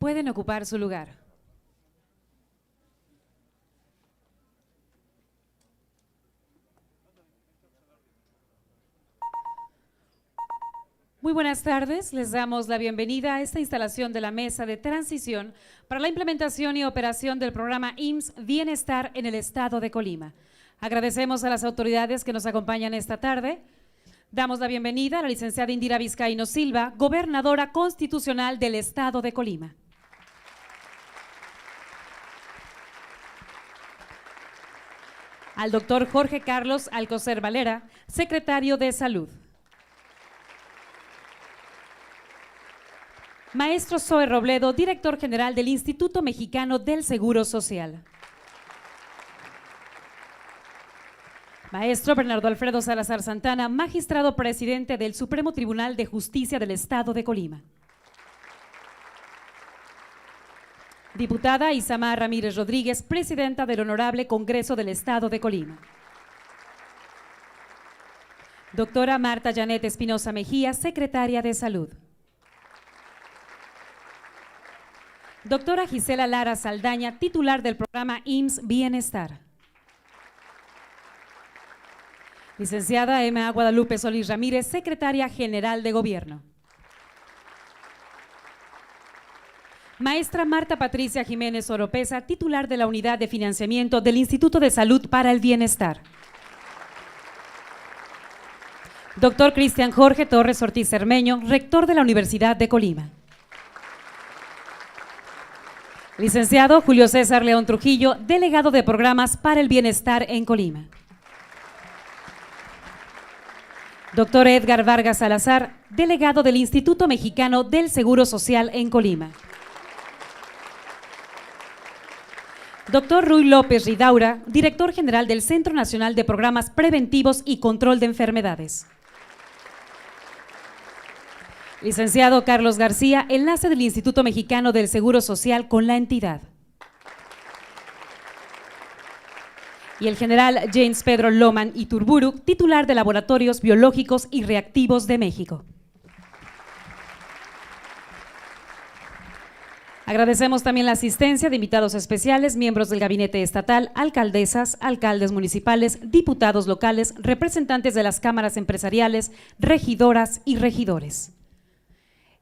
pueden ocupar su lugar. Muy buenas tardes, les damos la bienvenida a esta instalación de la Mesa de Transición para la implementación y operación del programa IMSS Bienestar en el Estado de Colima. Agradecemos a las autoridades que nos acompañan esta tarde. Damos la bienvenida a la licenciada Indira Vizcaíno Silva, gobernadora constitucional del Estado de Colima. Al doctor Jorge Carlos Alcocer Valera, secretario de Salud. Maestro Zoe Robledo, director general del Instituto Mexicano del Seguro Social. Maestro Bernardo Alfredo Salazar Santana, magistrado presidente del Supremo Tribunal de Justicia del Estado de Colima. Diputada Isamar Ramírez Rodríguez, presidenta del Honorable Congreso del Estado de Colima. Doctora Marta Janet Espinosa Mejía, secretaria de Salud. Doctora Gisela Lara Saldaña, titular del programa IMSS Bienestar. Licenciada Emma Guadalupe Solís Ramírez, secretaria general de Gobierno. Maestra Marta Patricia Jiménez Oropesa, titular de la Unidad de Financiamiento del Instituto de Salud para el Bienestar. Doctor Cristian Jorge Torres Ortiz Cermeño, rector de la Universidad de Colima. Licenciado Julio César León Trujillo, delegado de Programas para el Bienestar en Colima. Doctor Edgar Vargas Salazar, delegado del Instituto Mexicano del Seguro Social en Colima. Doctor Ruy López Ridaura, director general del Centro Nacional de Programas Preventivos y Control de Enfermedades. Licenciado Carlos García, enlace del Instituto Mexicano del Seguro Social con la entidad. Y el general James Pedro Loman Iturburu, titular de Laboratorios Biológicos y Reactivos de México. Agradecemos también la asistencia de invitados especiales, miembros del Gabinete Estatal, alcaldesas, alcaldes municipales, diputados locales, representantes de las cámaras empresariales, regidoras y regidores.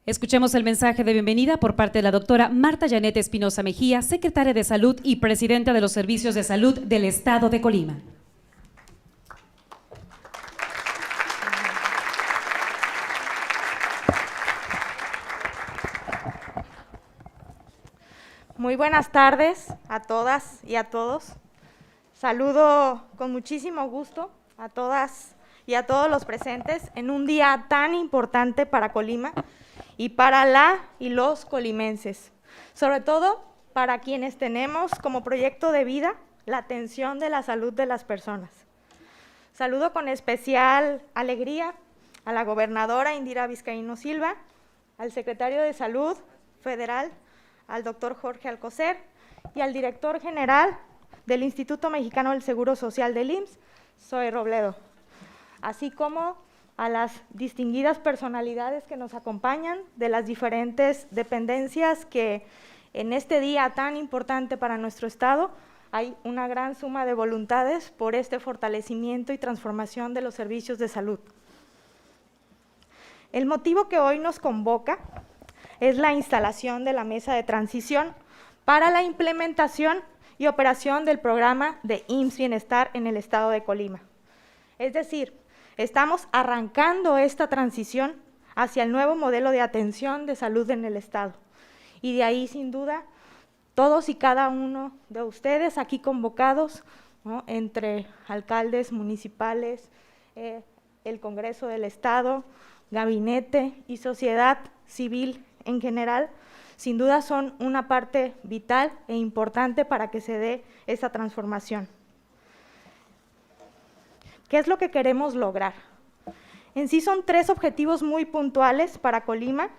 Escuchemos el mensaje de bienvenida por parte de la doctora Marta Janet Espinosa Mejía, secretaria de Salud y presidenta de los Servicios de Salud del Estado de Colima. Muy buenas tardes a todas y a todos. Saludo con muchísimo gusto a todas y a todos los presentes en un día tan importante para Colima y para la y los colimenses, sobre todo para quienes tenemos como proyecto de vida la atención de la salud de las personas. Saludo con especial alegría a la gobernadora Indira Vizcaíno Silva, al secretario de Salud Federal, al doctor Jorge Alcocer y al director general del Instituto Mexicano del Seguro Social del IMSS, Zoe Robledo, así como a las distinguidas personalidades que nos acompañan de las diferentes dependencias que en este día tan importante para nuestro Estado hay una gran suma de voluntades por este fortalecimiento y transformación de los servicios de salud. El motivo que hoy nos convoca es la instalación de la mesa de transición para la implementación y operación del programa de IMSS Bienestar en el Estado de Colima. Es decir, estamos arrancando esta transición hacia el nuevo modelo de atención de salud en el Estado. Y de ahí, sin duda, todos y cada uno de ustedes aquí convocados, ¿no?, entre alcaldes municipales, el Congreso del Estado, gabinete y sociedad civil en general, sin duda son una parte vital e importante para que se dé esa transformación. ¿Qué es lo que queremos lograr? En sí son 3 objetivos muy puntuales para Colima,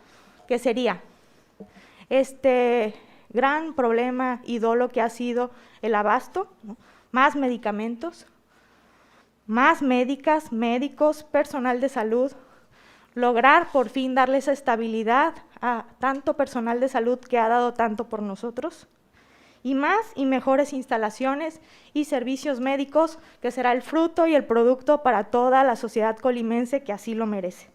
que sería este gran problema y dolo que ha sido el abasto, ¿no?, más medicamentos, más médicas, médicos, personal de salud, lograr por fin darles estabilidad a tanto personal de salud que ha dado tanto por nosotros, y más y mejores instalaciones y servicios médicos, que será el fruto y el producto para toda la sociedad colimense que así lo merece.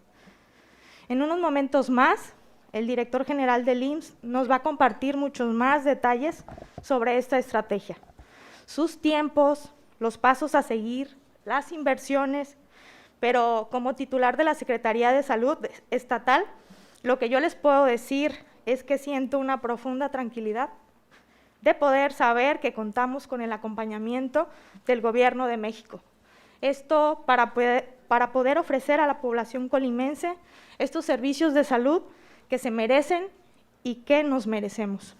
En unos momentos más, el director general del IMSS nos va a compartir muchos más detalles sobre esta estrategia, sus tiempos, los pasos a seguir, las inversiones, pero como titular de la Secretaría de Salud Estatal, lo que yo les puedo decir es que siento una profunda tranquilidad de poder saber que contamos con el acompañamiento del Gobierno de México. Esto para poder ofrecer a la población colimense estos servicios de salud que se merecen y que nos merecemos.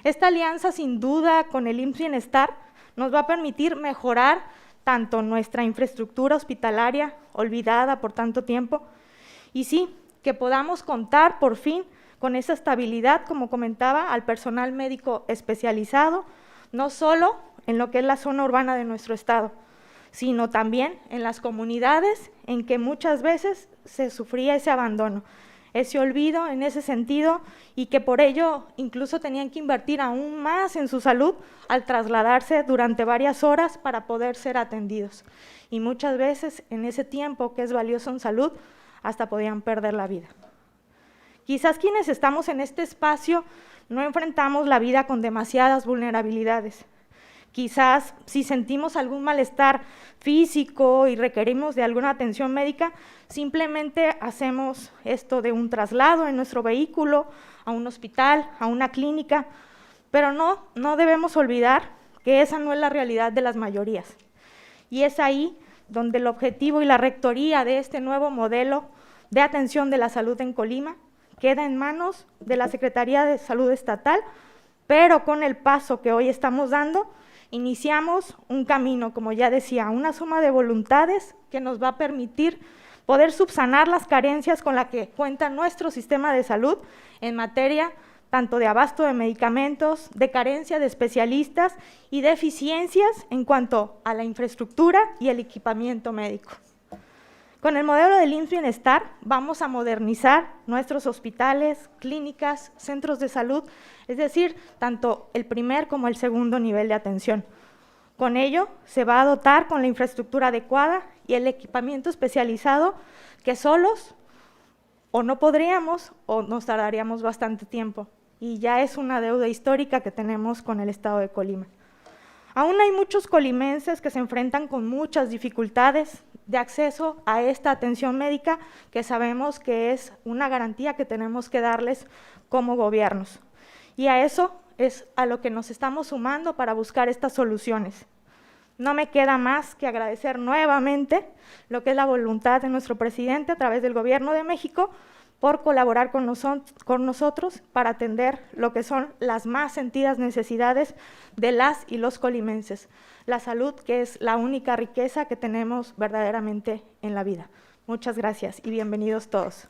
Esta alianza, sin duda, con el IMSS Bienestar nos va a permitir mejorar tanto nuestra infraestructura hospitalaria, olvidada por tanto tiempo, y sí, que podamos contar por fin con esa estabilidad, como comentaba, al personal médico especializado, no solo en lo que es la zona urbana de nuestro estado, sino también en las comunidades en que muchas veces se sufría ese abandono, ese olvido en ese sentido, y que por ello incluso tenían que invertir aún más en su salud al trasladarse durante varias horas para poder ser atendidos. Y muchas veces en ese tiempo que es valioso en salud, hasta podían perder la vida. Quizás quienes estamos en este espacio no enfrentamos la vida con demasiadas vulnerabilidades. Quizás si sentimos algún malestar físico y requerimos de alguna atención médica, simplemente hacemos esto de un traslado en nuestro vehículo a un hospital, a una clínica, pero no debemos olvidar que esa no es la realidad de las mayorías. Y es ahí donde el objetivo y la rectoría de este nuevo modelo de atención de la salud en Colima queda en manos de la Secretaría de Salud Estatal, pero con el paso que hoy estamos dando, iniciamos un camino, como ya decía, una suma de voluntades que nos va a permitir poder subsanar las carencias con las que cuenta nuestro sistema de salud en materia tanto de abasto de medicamentos, de carencia de especialistas y de eficiencias en cuanto a la infraestructura y el equipamiento médico. Con el modelo del IMSS Bienestar vamos a modernizar nuestros hospitales, clínicas, centros de salud, es decir, tanto el primer como el segundo nivel de atención. Con ello se va a dotar con la infraestructura adecuada y el equipamiento especializado que solos o no podríamos o nos tardaríamos bastante tiempo, y ya es una deuda histórica que tenemos con el estado de Colima. Aún hay muchos colimenses que se enfrentan con muchas dificultades de acceso a esta atención médica que sabemos que es una garantía que tenemos que darles como gobiernos. Y a eso es a lo que nos estamos sumando para buscar estas soluciones. No me queda más que agradecer nuevamente lo que es la voluntad de nuestro presidente a través del Gobierno de México por colaborar con nosotros para atender lo que son las más sentidas necesidades de las y los colimenses. La salud, que es la única riqueza que tenemos verdaderamente en la vida. Muchas gracias y bienvenidos todos.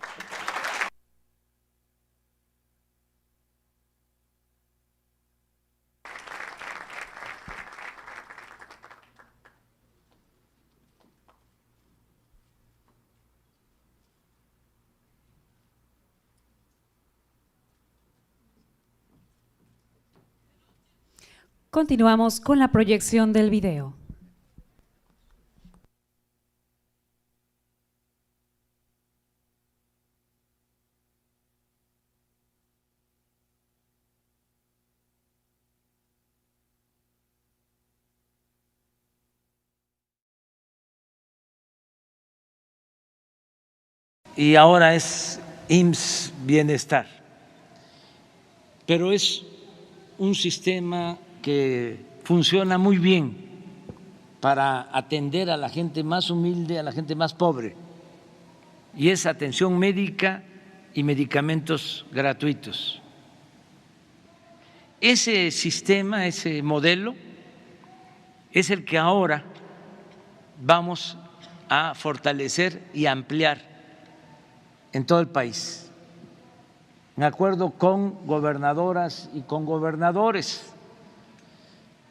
Continuamos con la proyección del video. Y ahora es IMSS Bienestar, pero es un sistema que funciona muy bien para atender a la gente más humilde, a la gente más pobre, y es atención médica y medicamentos gratuitos. Ese sistema, ese modelo, es el que ahora vamos a fortalecer y ampliar en todo el país, en acuerdo con gobernadoras y con gobernadores,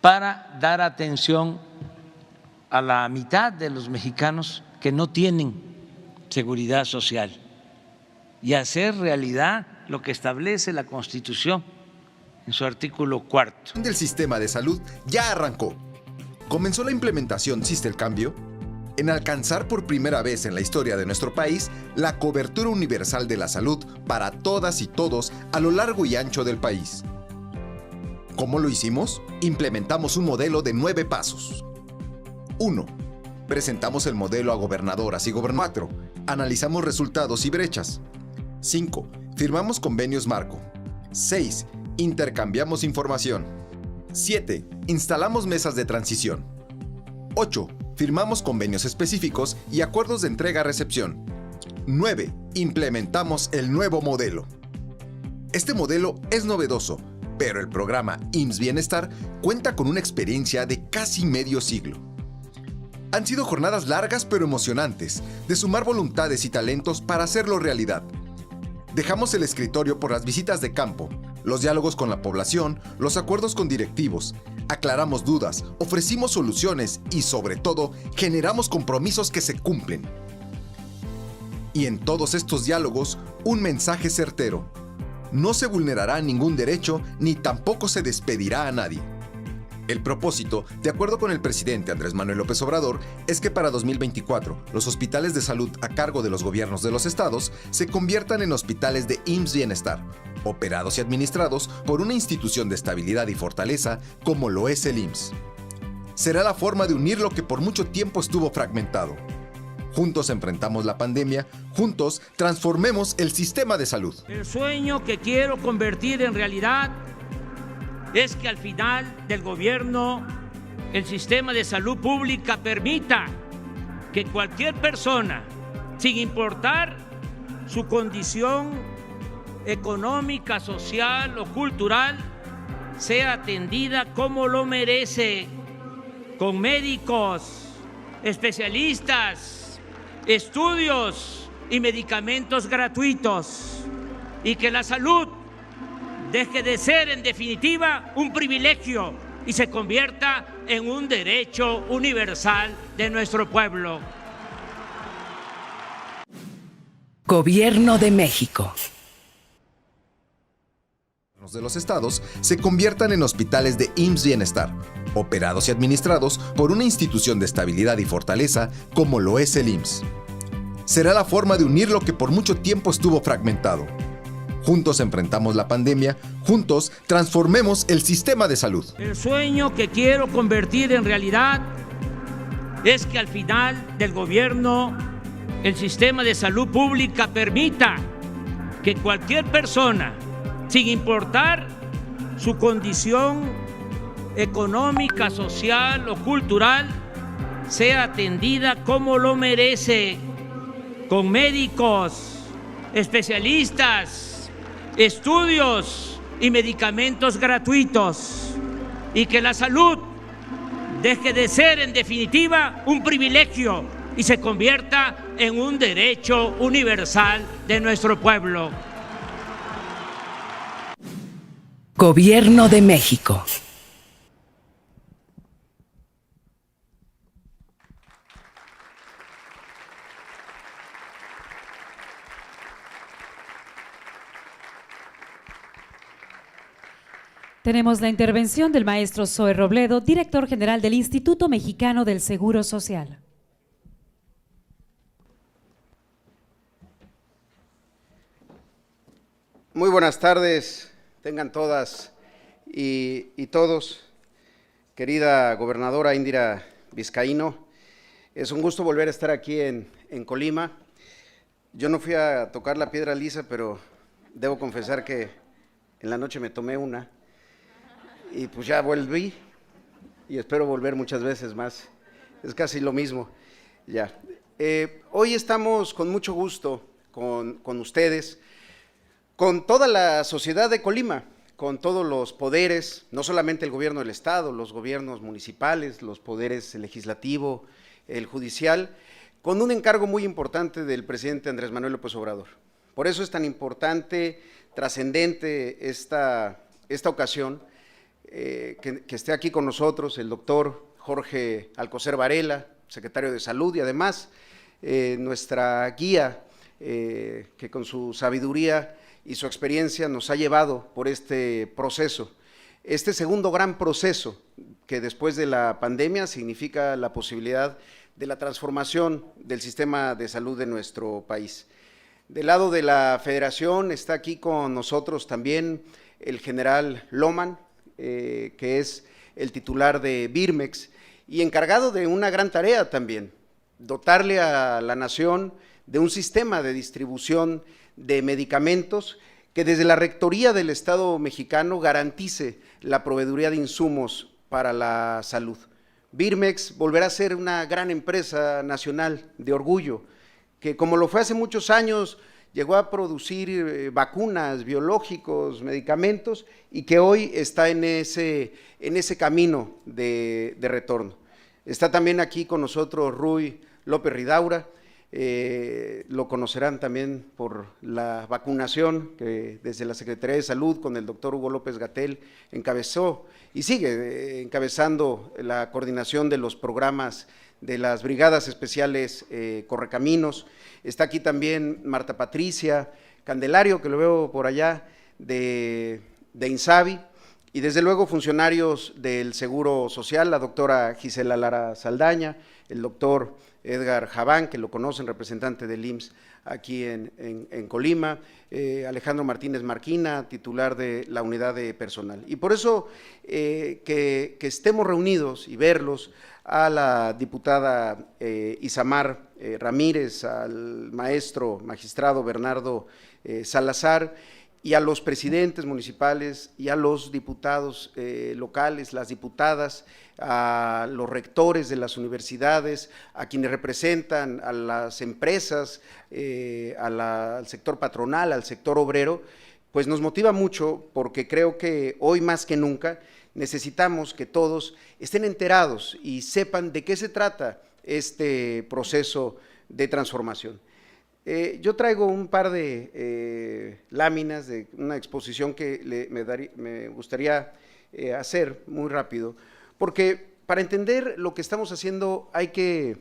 para dar atención a la mitad de los mexicanos que no tienen seguridad social y hacer realidad lo que establece la Constitución en su artículo 4. El sistema de salud ya arrancó. Comenzó la implementación, ¿sí el cambio?, en alcanzar por primera vez en la historia de nuestro país la cobertura universal de la salud para todas y todos a lo largo y ancho del país. ¿Cómo lo hicimos? Implementamos un modelo de 9 pasos. 1. Presentamos el modelo a gobernadoras y gobernadores. 4. Analizamos resultados y brechas. 5. Firmamos convenios marco. 6. Intercambiamos información. 7. Instalamos mesas de transición. 8. Firmamos convenios específicos y acuerdos de entrega-recepción. 9. Implementamos el nuevo modelo. Este modelo es novedoso, pero el programa IMSS Bienestar cuenta con una experiencia de casi medio siglo. Han sido jornadas largas pero emocionantes, de sumar voluntades y talentos para hacerlo realidad. Dejamos el escritorio por las visitas de campo, los diálogos con la población, los acuerdos con directivos, aclaramos dudas, ofrecimos soluciones y, sobre todo, generamos compromisos que se cumplen. Y en todos estos diálogos, un mensaje certero: no se vulnerará ningún derecho ni tampoco se despedirá a nadie. El propósito, de acuerdo con el presidente Andrés Manuel López Obrador, es que para 2024 los hospitales de salud a cargo de los gobiernos de los estados se conviertan en hospitales de IMSS Bienestar, operados y administrados por una institución de estabilidad y fortaleza como lo es el IMSS. Será la forma de unir lo que por mucho tiempo estuvo fragmentado. Juntos enfrentamos la pandemia, juntos transformemos el sistema de salud. El sueño que quiero convertir en realidad es que al final del gobierno el sistema de salud pública permita que cualquier persona, sin importar su condición económica, social o cultural, sea atendida como lo merece, con médicos, especialistas, estudios y medicamentos gratuitos, y que la salud deje de ser, en definitiva, un privilegio y se convierta en un derecho universal de nuestro pueblo. Gobierno de México. De los estados se conviertan en hospitales de IMSS Bienestar, operados y administrados por una institución de estabilidad y fortaleza como lo es el IMSS. Será la forma de unir lo que por mucho tiempo estuvo fragmentado. Juntos enfrentamos la pandemia, juntos transformemos el sistema de salud. El sueño que quiero convertir en realidad es que al final del gobierno el sistema de salud pública permita que cualquier persona, sin importar su condición económica, social o cultural, sea atendida como lo merece, con médicos, especialistas, estudios y medicamentos gratuitos, y que la salud deje de ser, en definitiva, un privilegio y se convierta en un derecho universal de nuestro pueblo. Gobierno de México. Tenemos la intervención del maestro Zoe Robledo, director general del Instituto Mexicano del Seguro Social. Muy buenas tardes, tengan todas y todos. Querida gobernadora Indira Vizcaíno, es un gusto volver a estar aquí en Colima. Yo no fui a tocar la piedra lisa, pero debo confesar que en la noche me tomé una y pues ya volví y espero volver muchas veces más. Es casi lo mismo ya. Hoy estamos con mucho gusto con ustedes, con toda la sociedad de Colima, con todos los poderes, no solamente el gobierno del estado, los gobiernos municipales, los poderes legislativo, el judicial, con un encargo muy importante del presidente Andrés Manuel López Obrador. Por eso es tan importante, trascendente esta ocasión, que esté aquí con nosotros el doctor Jorge Alcocer Varela, secretario de Salud, y además nuestra guía, que con su sabiduría y su experiencia nos ha llevado por este proceso. Este segundo gran proceso que después de la pandemia significa la posibilidad de la transformación del sistema de salud de nuestro país. Del lado de la Federación está aquí con nosotros también el general Loman, que es el titular de Birmex y encargado de una gran tarea también, dotarle a la nación de un sistema de distribución de medicamentos que desde la Rectoría del Estado mexicano garantice la proveeduría de insumos para la salud. Birmex volverá a ser una gran empresa nacional de orgullo, que como lo fue hace muchos años, llegó a producir vacunas, biológicos, medicamentos, y que hoy está en ese camino de retorno. Está también aquí con nosotros Ruy López Ridaura, lo conocerán también por la vacunación que desde la Secretaría de Salud con el doctor Hugo López-Gatell encabezó y sigue encabezando la coordinación de los programas de las brigadas especiales Correcaminos. Está aquí también Marta Patricia Candelario, que lo veo por allá, de INSABI, y desde luego funcionarios del Seguro Social, la doctora Gisela Lara Saldaña, el doctor Edgar Javán, que lo conocen, representante del IMSS aquí en Colima, Alejandro Martínez Marquina, titular de la unidad de personal. Y por eso que estemos reunidos y verlos, a la diputada Isamar Ramírez, al maestro magistrado Bernardo Salazar, y a los presidentes municipales y a los diputados locales, las diputadas, a los rectores de las universidades, a quienes representan a las empresas, al sector patronal, al sector obrero, pues nos motiva mucho porque creo que hoy más que nunca necesitamos que todos estén enterados y sepan de qué se trata este proceso de transformación. Yo traigo un par de láminas de una exposición que me gustaría hacer muy rápido, porque para entender lo que estamos haciendo hay que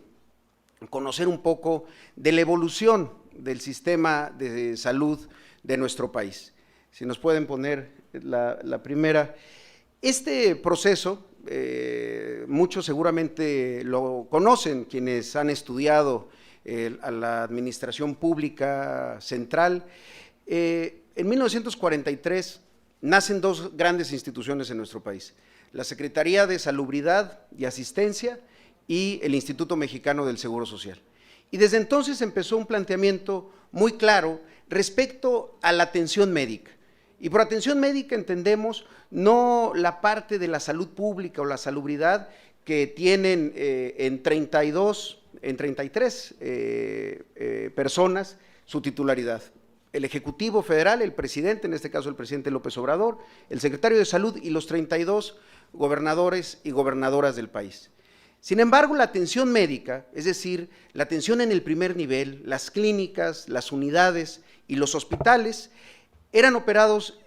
conocer un poco de la evolución del sistema de salud de nuestro país. Si nos pueden poner la primera. Este proceso, muchos seguramente lo conocen, quienes han estudiado a la administración pública central. En 1943 nacen dos grandes instituciones en nuestro país, la Secretaría de Salubridad y Asistencia y el Instituto Mexicano del Seguro Social. Y desde entonces empezó un planteamiento muy claro respecto a la atención médica. Y por atención médica entendemos no la parte de la salud pública o la salubridad que tienen en 33 personas su titularidad. El Ejecutivo Federal, el presidente, en este caso el presidente López Obrador, el secretario de Salud y los 32 gobernadores y gobernadoras del país. Sin embargo, la atención médica, es decir, la atención en el primer nivel, las clínicas, las unidades y los hospitales, eran operados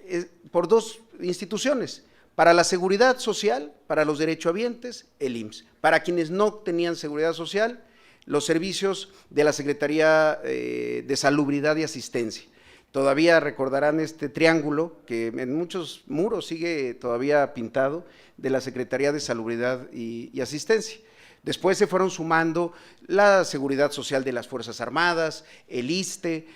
por dos instituciones, para la seguridad social, para los derechohabientes, el IMSS. Para quienes no tenían seguridad social, los servicios de la Secretaría de Salubridad y Asistencia. Todavía recordarán este triángulo que en muchos muros sigue todavía pintado, de la Secretaría de Salubridad y Asistencia. Después se fueron sumando la Seguridad Social de las Fuerzas Armadas, el ISSSTE,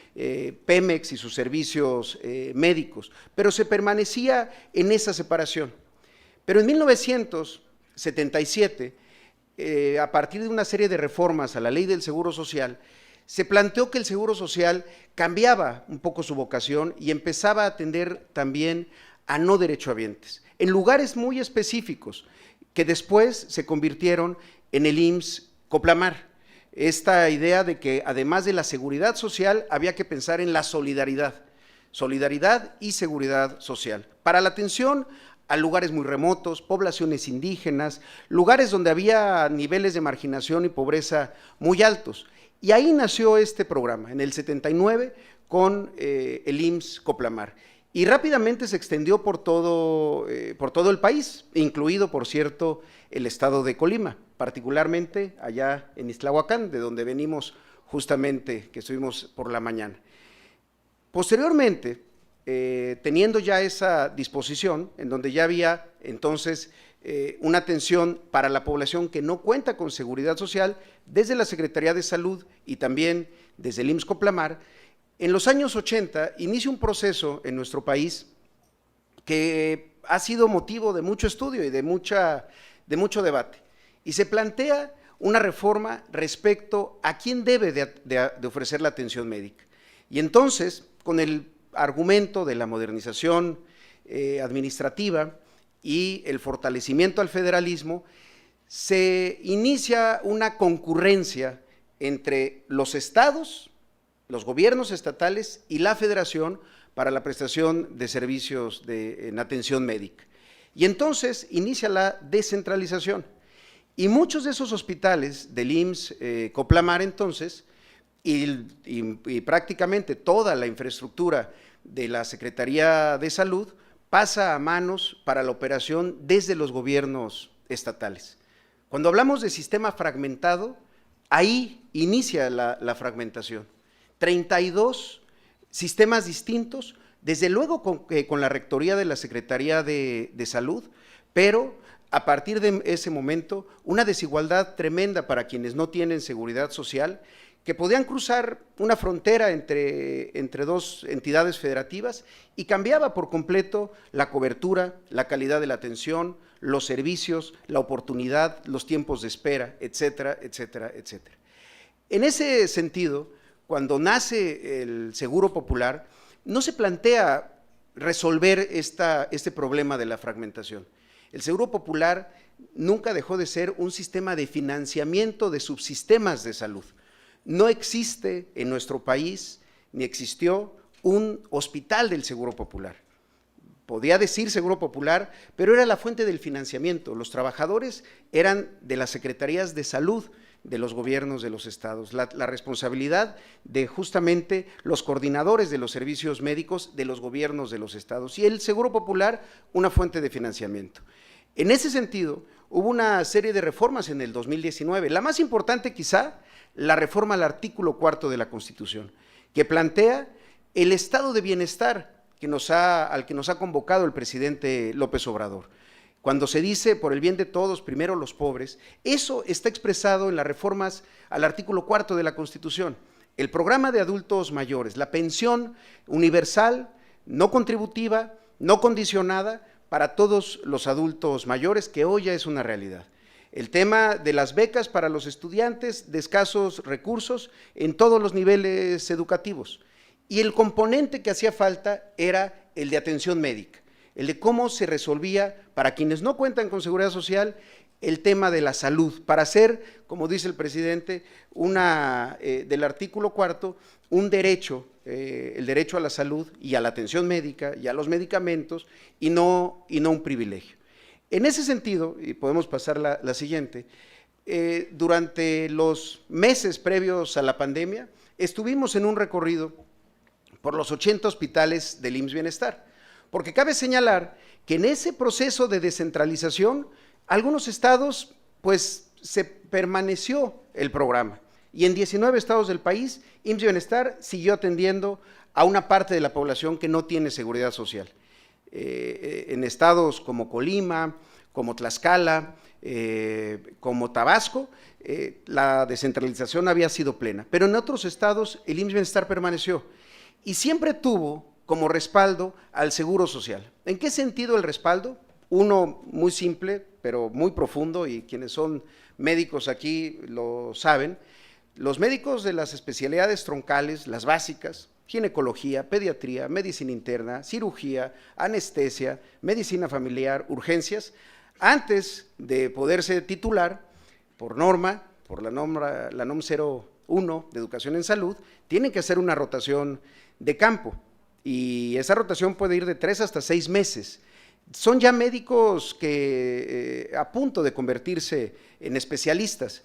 Pemex y sus servicios médicos, pero se permanecía en esa separación. Pero en 1977, a partir de una serie de reformas a la Ley del Seguro Social, se planteó que el Seguro Social cambiaba un poco su vocación y empezaba a atender también a no derechohabientes, en lugares muy específicos, que después se convirtieron en el IMSS Coplamar. Esta idea de que además de la seguridad social había que pensar en la solidaridad y seguridad social, para la atención a lugares muy remotos, poblaciones indígenas, lugares donde había niveles de marginación y pobreza muy altos. Y ahí nació este programa, en el 79, con el IMSS Coplamar. Y rápidamente se extendió por todo el país, incluido, por cierto, el estado de Colima, particularmente allá en Ixtlahuacán, de donde venimos justamente, que estuvimos por la mañana. Posteriormente, teniendo ya esa disposición, en donde ya había entonces una atención para la población que no cuenta con seguridad social, desde la Secretaría de Salud y también desde el IMSS Coplamar, en los años 80 inicia un proceso en nuestro país que ha sido motivo de mucho estudio y de mucho debate, y se plantea una reforma respecto a quién debe de ofrecer la atención médica. Y entonces, con el argumento de la modernización administrativa y el fortalecimiento al federalismo, se inicia una concurrencia entre los estados, los gobiernos estatales y la federación para la prestación de servicios en atención médica. Y entonces inicia la descentralización. Y muchos de esos hospitales del IMSS Coplamar entonces, y prácticamente toda la infraestructura de la Secretaría de Salud pasa a manos para la operación desde los gobiernos estatales. Cuando hablamos de sistema fragmentado, ahí inicia la fragmentación. 32 sistemas distintos, desde luego con la rectoría de la Secretaría de Salud, pero a partir de ese momento una desigualdad tremenda para quienes no tienen seguridad social, que podían cruzar una frontera entre dos entidades federativas y cambiaba por completo la cobertura, la calidad de la atención, los servicios, la oportunidad, los tiempos de espera, etcétera, etcétera, etcétera. En ese sentido, cuando nace el Seguro Popular, no se plantea resolver este problema de la fragmentación. El Seguro Popular nunca dejó de ser un sistema de financiamiento de subsistemas de salud. No existe en nuestro país, ni existió, un hospital del Seguro Popular. Podía decir Seguro Popular, pero era la fuente del financiamiento. Los trabajadores eran de las secretarías de salud de los gobiernos de los estados, la responsabilidad de justamente los coordinadores de los servicios médicos de los gobiernos de los estados, y el Seguro Popular una fuente de financiamiento. En ese sentido, hubo una serie de reformas en el 2019, la más importante quizá, la reforma al artículo 4 de la Constitución, que plantea el estado de bienestar al que nos ha convocado el presidente López Obrador. Cuando se dice por el bien de todos, primero los pobres, eso está expresado en las reformas al artículo 4 de la Constitución. El programa de adultos mayores, la pensión universal, no contributiva, no condicionada, para todos los adultos mayores, que hoy ya es una realidad. El tema de las becas para los estudiantes de escasos recursos en todos los niveles educativos. Y el componente que hacía falta era el de atención médica, el de cómo se resolvía para quienes no cuentan con seguridad social el tema de la salud, para hacer, como dice el presidente, del artículo 4, un derecho, el derecho a la salud y a la atención médica y a los medicamentos, y no un privilegio. En ese sentido, y podemos pasar la siguiente, durante los meses previos a la pandemia, estuvimos en un recorrido por los 80 hospitales del IMSS Bienestar, porque cabe señalar que en ese proceso de descentralización, algunos estados, pues se permaneció el programa, y en 19 estados del país, IMSS Bienestar siguió atendiendo a una parte de la población que no tiene seguridad social. En estados como Colima, como Tlaxcala, como Tabasco, la descentralización había sido plena, pero en otros estados el IMSS Bienestar permaneció y siempre tuvo como respaldo al Seguro Social. ¿En qué sentido el respaldo? Uno muy simple, pero muy profundo, y quienes son médicos aquí lo saben. Los médicos de las especialidades troncales, las básicas, ginecología, pediatría, medicina interna, cirugía, anestesia, medicina familiar, urgencias, antes de poderse titular, por norma, por la NOM 01 de Educación en Salud, tienen que hacer una rotación de campo, y esa rotación puede ir de 3 hasta 6 meses. Son ya médicos que a punto de convertirse en especialistas.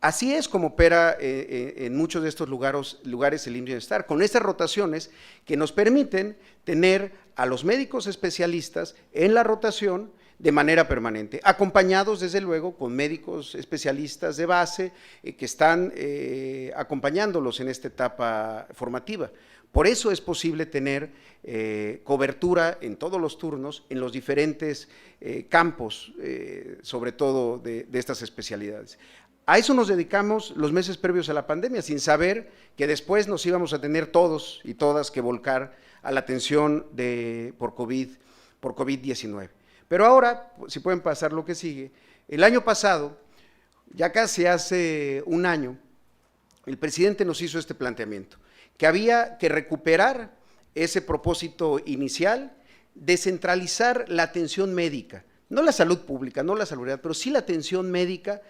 Así es como opera en muchos de estos lugares el IMSS Bienestar, con estas rotaciones que nos permiten tener a los médicos especialistas en la rotación de manera permanente, acompañados desde luego con médicos especialistas de base que están acompañándolos en esta etapa formativa. Por eso es posible tener cobertura en todos los turnos, en los diferentes campos, sobre todo de estas especialidades. A eso nos dedicamos los meses previos a la pandemia, sin saber que después nos íbamos a tener todos y todas que volcar a la atención por COVID-19. Pero ahora, si pueden pasar lo que sigue, el año pasado, ya casi hace un año, el presidente nos hizo este planteamiento, que había que recuperar ese propósito inicial, descentralizar la atención médica, no la salud pública, no la salubridad, pero sí la atención médica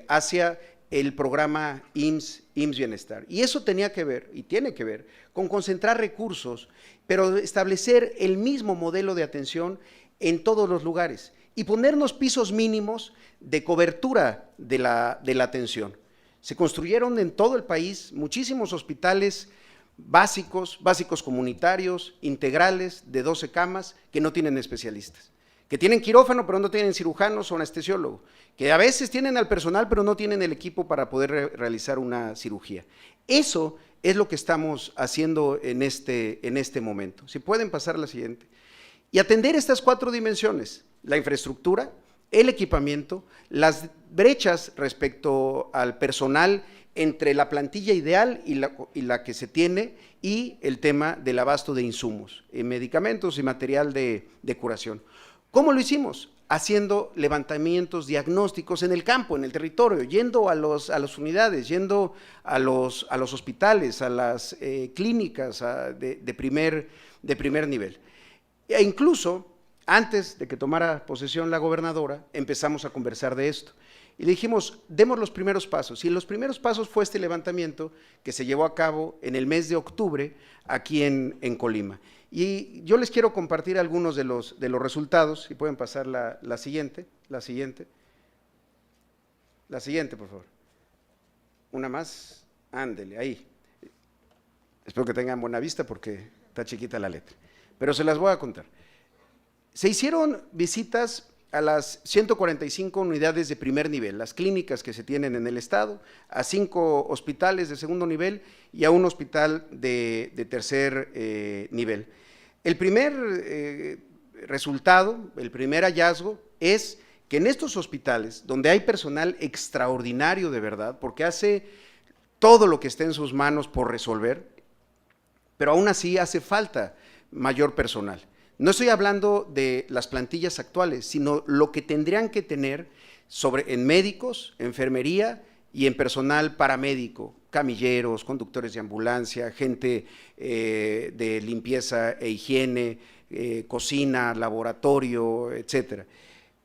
hacia el programa IMSS Bienestar. Y eso tenía que ver, y tiene que ver, con concentrar recursos, pero establecer el mismo modelo de atención en todos los lugares y ponernos pisos mínimos de cobertura de la atención. Se construyeron en todo el país muchísimos hospitales básicos comunitarios, integrales, de 12 camas, que no tienen especialistas, que tienen quirófano pero no tienen cirujanos o anestesiólogo, que a veces tienen al personal pero no tienen el equipo para poder realizar una cirugía. Eso es lo que estamos haciendo en este momento. Si pueden pasar a la siguiente. Y atender estas 4 dimensiones: la infraestructura, el equipamiento, las brechas respecto al personal entre la plantilla ideal y la que se tiene, y el tema del abasto de insumos, medicamentos y material de curación. ¿Cómo lo hicimos? Haciendo levantamientos diagnósticos en el campo, en el territorio, yendo a las unidades, yendo a los hospitales, a las clínicas de primer nivel. E incluso, antes de que tomara posesión la gobernadora, empezamos a conversar de esto. Y le dijimos, demos los primeros pasos. Y los primeros pasos fue este levantamiento que se llevó a cabo en el mes de octubre aquí en Colima. Y yo les quiero compartir algunos de los resultados, si pueden pasar la siguiente, por favor. Una más, ándele, ahí. Espero que tengan buena vista porque está chiquita la letra, pero se las voy a contar. Se hicieron visitas a las 145 unidades de primer nivel, las clínicas que se tienen en el estado, a 5 hospitales de segundo nivel y a un hospital de tercer nivel. El primer resultado, el primer hallazgo es que en estos hospitales, donde hay personal extraordinario de verdad, porque hace todo lo que esté en sus manos por resolver, pero aún así hace falta mayor personal. No estoy hablando de las plantillas actuales, sino lo que tendrían que tener en médicos, enfermería y en personal paramédico, camilleros, conductores de ambulancia, gente de limpieza e higiene, cocina, laboratorio, etcétera.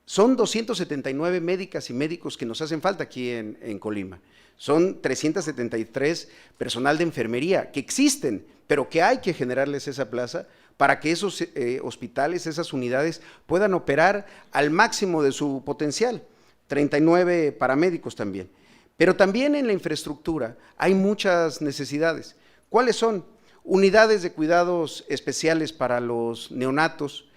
Son 279 médicas y médicos que nos hacen falta aquí en Colima. Son 373 personal de enfermería que existen, pero que hay que generarles esa plaza para que esos hospitales, esas unidades puedan operar al máximo de su potencial. 39 paramédicos también. Pero también en la infraestructura hay muchas necesidades. ¿Cuáles son? Unidades de cuidados especiales para los neonatos,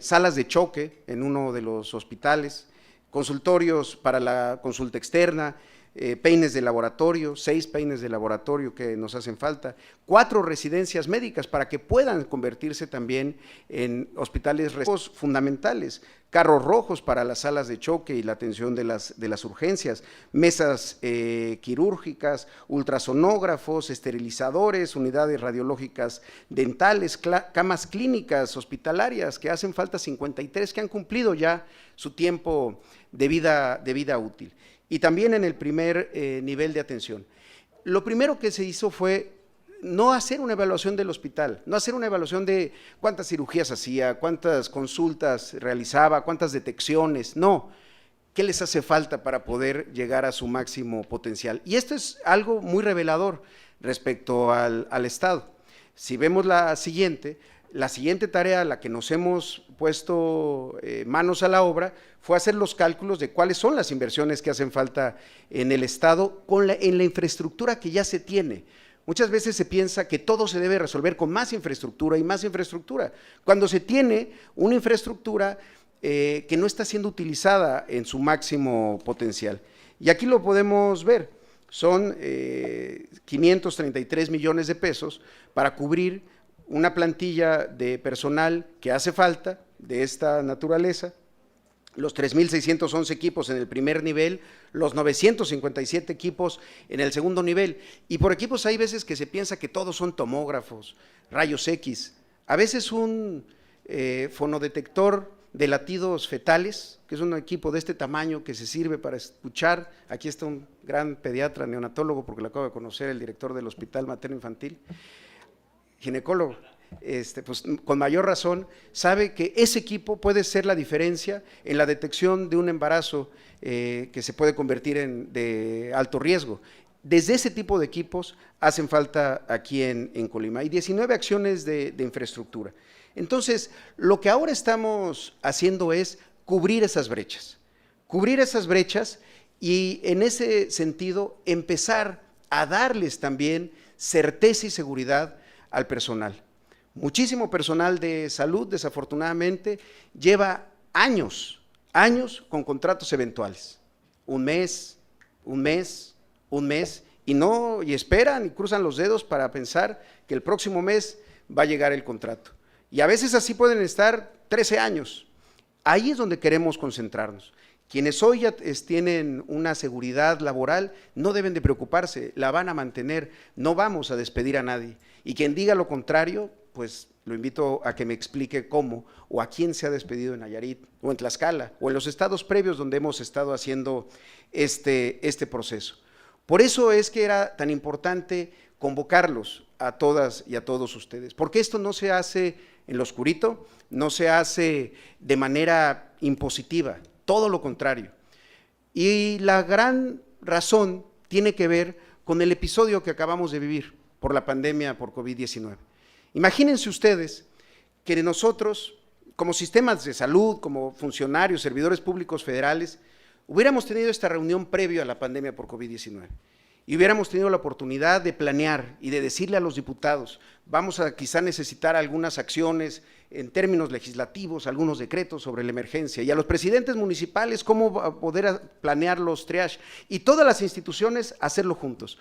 salas de choque en uno de los hospitales, consultorios para la consulta externa, peines de laboratorio, 6 peines de laboratorio que nos hacen falta, 4 residencias médicas para que puedan convertirse también en hospitales fundamentales, carros rojos para las salas de choque y la atención de las urgencias, mesas quirúrgicas, ultrasonógrafos, esterilizadores, unidades radiológicas dentales, camas clínicas hospitalarias, que hacen falta 53 que han cumplido ya su tiempo de vida útil. Y también en el primer nivel de atención. Lo primero que se hizo fue no hacer una evaluación del hospital, no hacer una evaluación de cuántas cirugías hacía, cuántas consultas realizaba, cuántas detecciones, no. ¿Qué les hace falta para poder llegar a su máximo potencial? Y esto es algo muy revelador respecto al Estado. Si vemos la siguiente tarea a la que nos hemos puesto manos a la obra fue hacer los cálculos de cuáles son las inversiones que hacen falta en el Estado en la infraestructura que ya se tiene. Muchas veces se piensa que todo se debe resolver con más infraestructura y más infraestructura, cuando se tiene una infraestructura que no está siendo utilizada en su máximo potencial. Y aquí lo podemos ver. son 533 millones de pesos para cubrir una plantilla de personal que hace falta de esta naturaleza, los 3.611 equipos en el primer nivel, los 957 equipos en el segundo nivel. Y por equipos hay veces que se piensa que todos son tomógrafos, rayos X. A veces un fonodetector de latidos fetales, que es un equipo de este tamaño que se sirve para escuchar. Aquí está un gran pediatra neonatólogo, porque lo acabo de conocer, el director del Hospital Materno Infantil, ginecólogo. Pues con mayor razón sabe que ese equipo puede ser la diferencia en la detección de un embarazo que se puede convertir en de alto riesgo. Desde ese tipo de equipos hacen falta aquí en Colima. Hay 19 acciones de infraestructura. Entonces, lo que ahora estamos haciendo es cubrir esas brechas y en ese sentido empezar a darles también certeza y seguridad al personal. Muchísimo personal de salud, desafortunadamente, lleva años con contratos eventuales, un mes, y esperan y cruzan los dedos para pensar que el próximo mes va a llegar el contrato. Y a veces así pueden estar 13 años. Ahí es donde queremos concentrarnos. Quienes hoy ya tienen una seguridad laboral no deben de preocuparse, la van a mantener, no vamos a despedir a nadie. Y quien diga lo contrario, pues lo invito a que me explique cómo o a quién se ha despedido en Nayarit o en Tlaxcala o en los estados previos donde hemos estado haciendo este proceso. Por eso es que era tan importante convocarlos a todas y a todos ustedes, porque esto no se hace en lo oscurito, no se hace de manera impositiva, todo lo contrario. Y la gran razón tiene que ver con el episodio que acabamos de vivir por la pandemia por COVID-19. Imagínense ustedes que nosotros, como sistemas de salud, como funcionarios, servidores públicos federales, hubiéramos tenido esta reunión previo a la pandemia por COVID-19 y hubiéramos tenido la oportunidad de planear y de decirle a los diputados, vamos a quizá necesitar algunas acciones en términos legislativos, algunos decretos sobre la emergencia, y a los presidentes municipales cómo poder planear los triage, y todas las instituciones hacerlo juntos.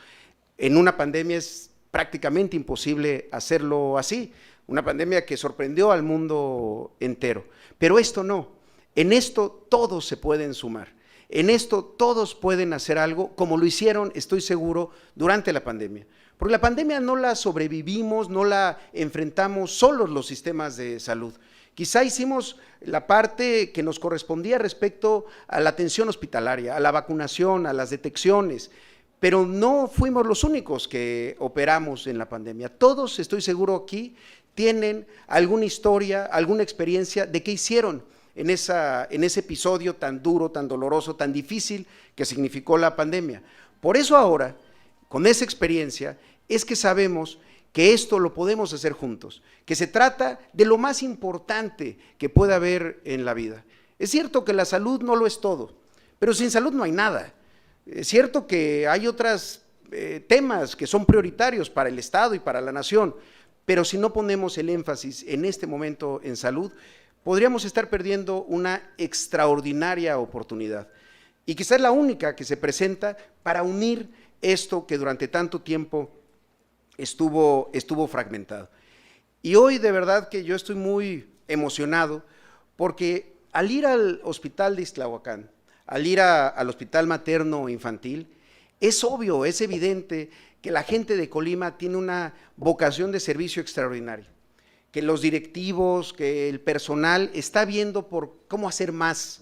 En una pandemia es prácticamente imposible hacerlo así, una pandemia que sorprendió al mundo entero, pero esto no, en esto todos se pueden sumar. En esto todos pueden hacer algo como lo hicieron, estoy seguro, durante la pandemia. Porque la pandemia no la sobrevivimos, no la enfrentamos solos los sistemas de salud. Quizá hicimos la parte que nos correspondía respecto a la atención hospitalaria, a la vacunación, a las detecciones, pero no fuimos los únicos que operamos en la pandemia. Todos, estoy seguro aquí, tienen alguna historia, alguna experiencia de qué hicieron en ese episodio tan duro, tan doloroso, tan difícil que significó la pandemia. Por eso ahora, con esa experiencia, es que sabemos que esto lo podemos hacer juntos, que se trata de lo más importante que puede haber en la vida. Es cierto que la salud no lo es todo, pero sin salud no hay nada. Es cierto que hay otros temas que son prioritarios para el Estado y para la nación, pero si no ponemos el énfasis en este momento en salud, podríamos estar perdiendo una extraordinaria oportunidad. Y quizás la única que se presenta para unir esto que durante tanto tiempo estuvo fragmentado. Y hoy de verdad que yo estoy muy emocionado porque al ir al hospital de Ixtlahuacán, al ir al hospital materno infantil, es obvio, es evidente que la gente de Colima tiene una vocación de servicio extraordinaria, que los directivos, que el personal está viendo por cómo hacer más.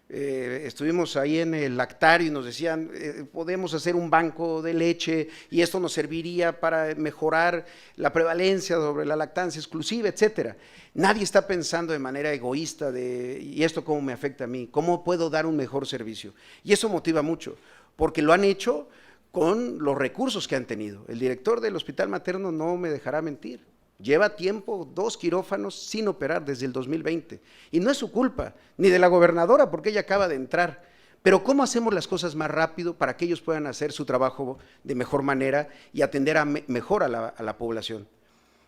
Estuvimos ahí en el lactario y nos decían, podemos hacer un banco de leche y esto nos serviría para mejorar la prevalencia sobre la lactancia exclusiva, etcétera. Nadie está pensando de manera egoísta ¿y esto cómo me afecta a mí? ¿Cómo puedo dar un mejor servicio? Y eso motiva mucho, porque lo han hecho con los recursos que han tenido. El director del hospital materno no me dejará mentir. Lleva tiempo, 2 quirófanos sin operar desde el 2020, y no es su culpa, ni de la gobernadora, porque ella acaba de entrar, pero ¿cómo hacemos las cosas más rápido para que ellos puedan hacer su trabajo de mejor manera y atender mejor a la población?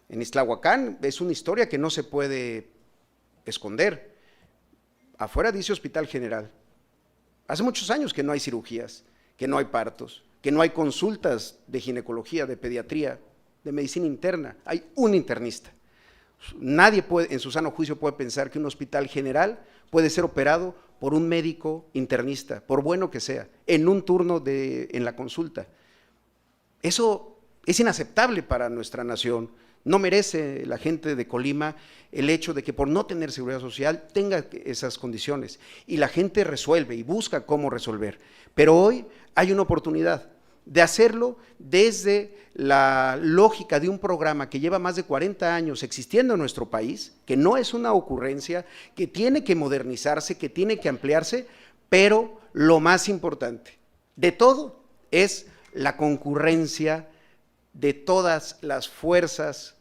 En Ixtlahuacán es una historia que no se puede esconder. Afuera dice Hospital General, hace muchos años que no hay cirugías, que no hay partos, que no hay consultas de ginecología, de pediatría, de medicina interna, hay un internista. Nadie puede, en su sano juicio puede pensar que un hospital general puede ser operado por un médico internista, por bueno que sea, en un turno en la consulta. Eso es inaceptable para nuestra nación. No merece la gente de Colima el hecho de que por no tener seguridad social tenga esas condiciones. Y la gente resuelve y busca cómo resolver. Pero hoy hay una oportunidad de hacerlo desde la lógica de un programa que lleva más de 40 años existiendo en nuestro país, que no es una ocurrencia, que tiene que modernizarse, que tiene que ampliarse, pero lo más importante de todo es la concurrencia de todas las fuerzas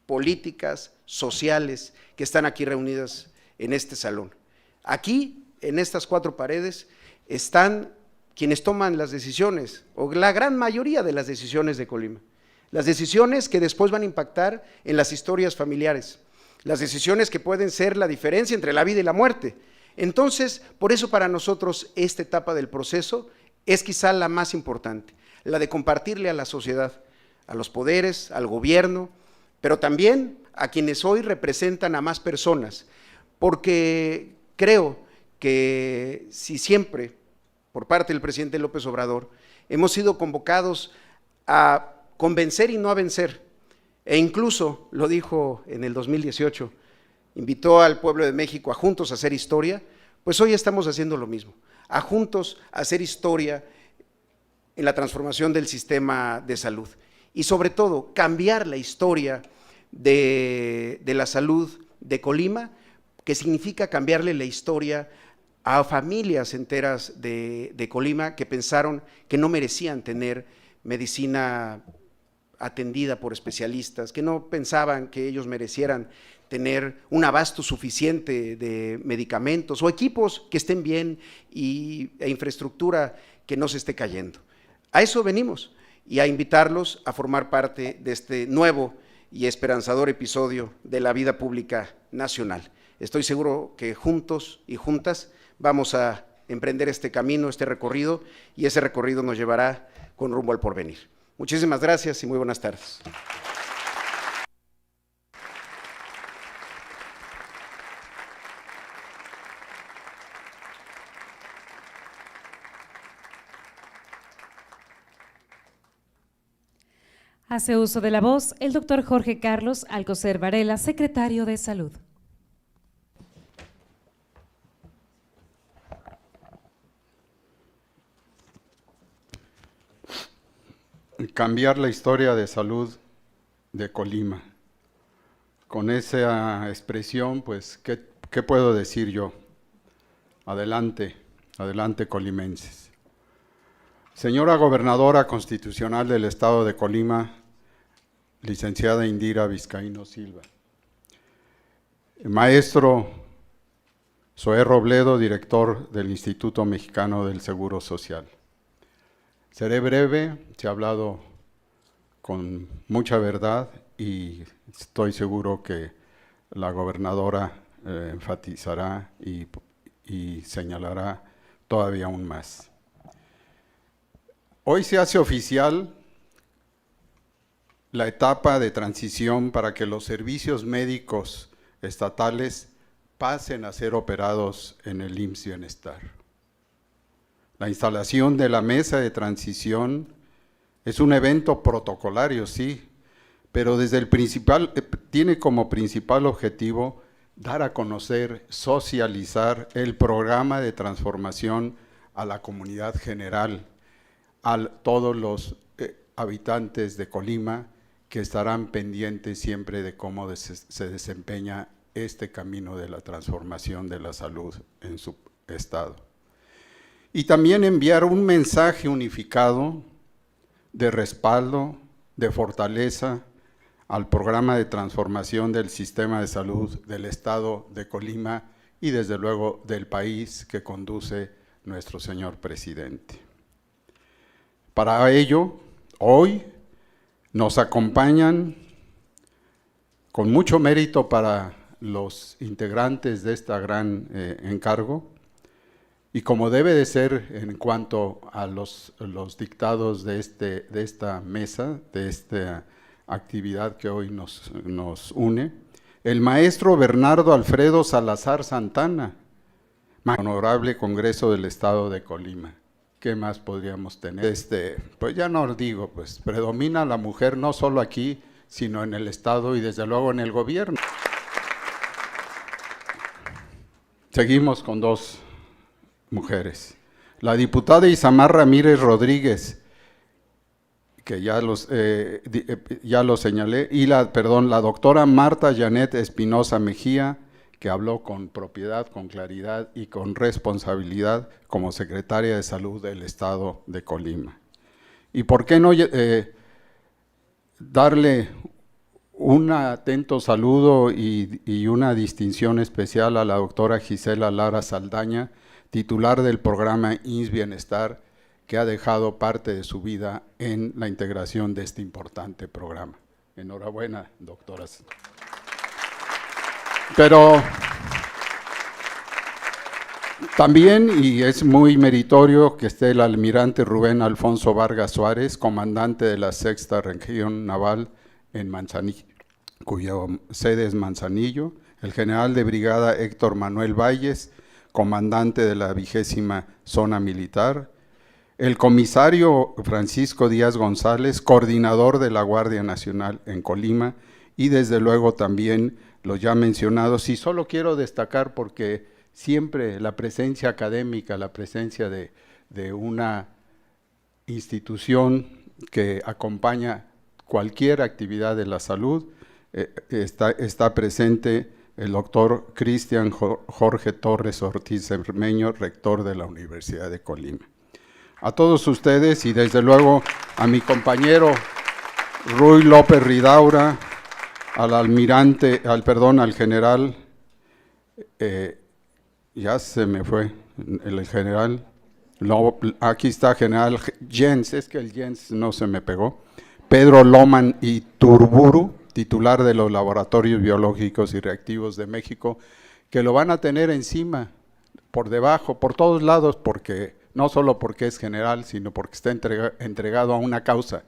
políticas, sociales, que están aquí reunidas en este salón. Aquí, en estas 4 paredes, están quienes toman las decisiones, o la gran mayoría de las decisiones de Colima. Las decisiones que después van a impactar en las historias familiares, las decisiones que pueden ser la diferencia entre la vida y la muerte. Entonces, por eso para nosotros esta etapa del proceso es quizá la más importante, la de compartirle a la sociedad, a los poderes, al gobierno, pero también a quienes hoy representan a más personas, porque creo que si siempre, por parte del presidente López Obrador, hemos sido convocados a convencer y no a vencer, e incluso lo dijo en el 2018, invitó al pueblo de México a juntos a hacer historia, pues hoy estamos haciendo lo mismo, a juntos a hacer historia en la transformación del sistema de salud y sobre todo cambiar la historia de la salud de Colima, que significa cambiarle la historia a familias enteras de Colima que pensaron que no merecían tener medicina atendida por especialistas, que no pensaban que ellos merecieran tener un abasto suficiente de medicamentos o equipos que estén bien e infraestructura que no se esté cayendo. A eso venimos y a invitarlos a formar parte de este nuevo y esperanzador episodio de la vida pública nacional. Estoy seguro que juntos y juntas vamos a emprender este camino, este recorrido, y ese recorrido nos llevará con rumbo al porvenir. Muchísimas gracias y muy buenas tardes. Hace uso de la voz el doctor Jorge Carlos Alcocer Varela, secretario de Salud. Cambiar la historia de salud de Colima. Con esa expresión, pues, ¿qué puedo decir yo? Adelante, adelante colimenses. Señora Gobernadora Constitucional del Estado de Colima, licenciada Indira Vizcaíno Silva. Maestro Zoé Robledo, director del Instituto Mexicano del Seguro Social. Seré breve, se ha hablado con mucha verdad y estoy seguro que la gobernadora enfatizará y señalará todavía aún más. Hoy se hace oficial la etapa de transición para que los servicios médicos estatales pasen a ser operados en el IMSS Bienestar. La instalación de la mesa de transición es un evento protocolario, sí, pero desde el tiene como principal objetivo dar a conocer, socializar el programa de transformación a la comunidad general, a todos los habitantes de Colima que estarán pendientes siempre de cómo se desempeña este camino de la transformación de la salud en su estado. Y también enviar un mensaje unificado de respaldo, de fortaleza al programa de transformación del sistema de salud del estado de Colima y desde luego del país que conduce nuestro señor presidente. Para ello, hoy nos acompañan con mucho mérito para los integrantes de este gran encargo, y como debe de ser en cuanto a los dictados de esta mesa, de esta actividad que hoy nos une, el maestro Bernardo Alfredo Salazar Santana, honorable Congreso del Estado de Colima. ¿Qué más podríamos tener? Pues ya no digo, pues predomina la mujer no solo aquí, sino en el Estado y desde luego en el gobierno. Seguimos con dos mujeres. La diputada Isamar Ramírez Rodríguez, que ya lo señalé, y la doctora Marta Janet Espinosa Mejía, que habló con propiedad, con claridad y con responsabilidad como secretaria de Salud del Estado de Colima. ¿Y por qué no darle un atento saludo y una distinción especial a la doctora Gisela Lara Saldaña, titular del programa IMSS Bienestar, que ha dejado parte de su vida en la integración de este importante programa? Enhorabuena, doctoras. Pero también, y es muy meritorio que esté el almirante Rubén Alfonso Vargas Suárez, comandante de la 6ª Región Naval en Manzanillo, cuya sede es Manzanillo, el general de brigada Héctor Manuel Valles, comandante de la 20ª Zona Militar, el comisario Francisco Díaz González, coordinador de la Guardia Nacional en Colima, y desde luego también los ya mencionados, y solo quiero destacar porque siempre la presencia académica, la presencia de una institución que acompaña cualquier actividad de la salud, está presente el doctor Cristian Jorge Torres Ortiz Cermeño, rector de la Universidad de Colima. A todos ustedes y desde luego a mi compañero Ruy López Ridaura, al general, ya se me fue el general, aquí está general Jens, es que el Jens no se me pegó, Pedro Loman y Turburu, titular de los Laboratorios Biológicos y Reactivos de México, que lo van a tener encima, por debajo, por todos lados, porque no solo porque es general, sino porque está entregado a una causa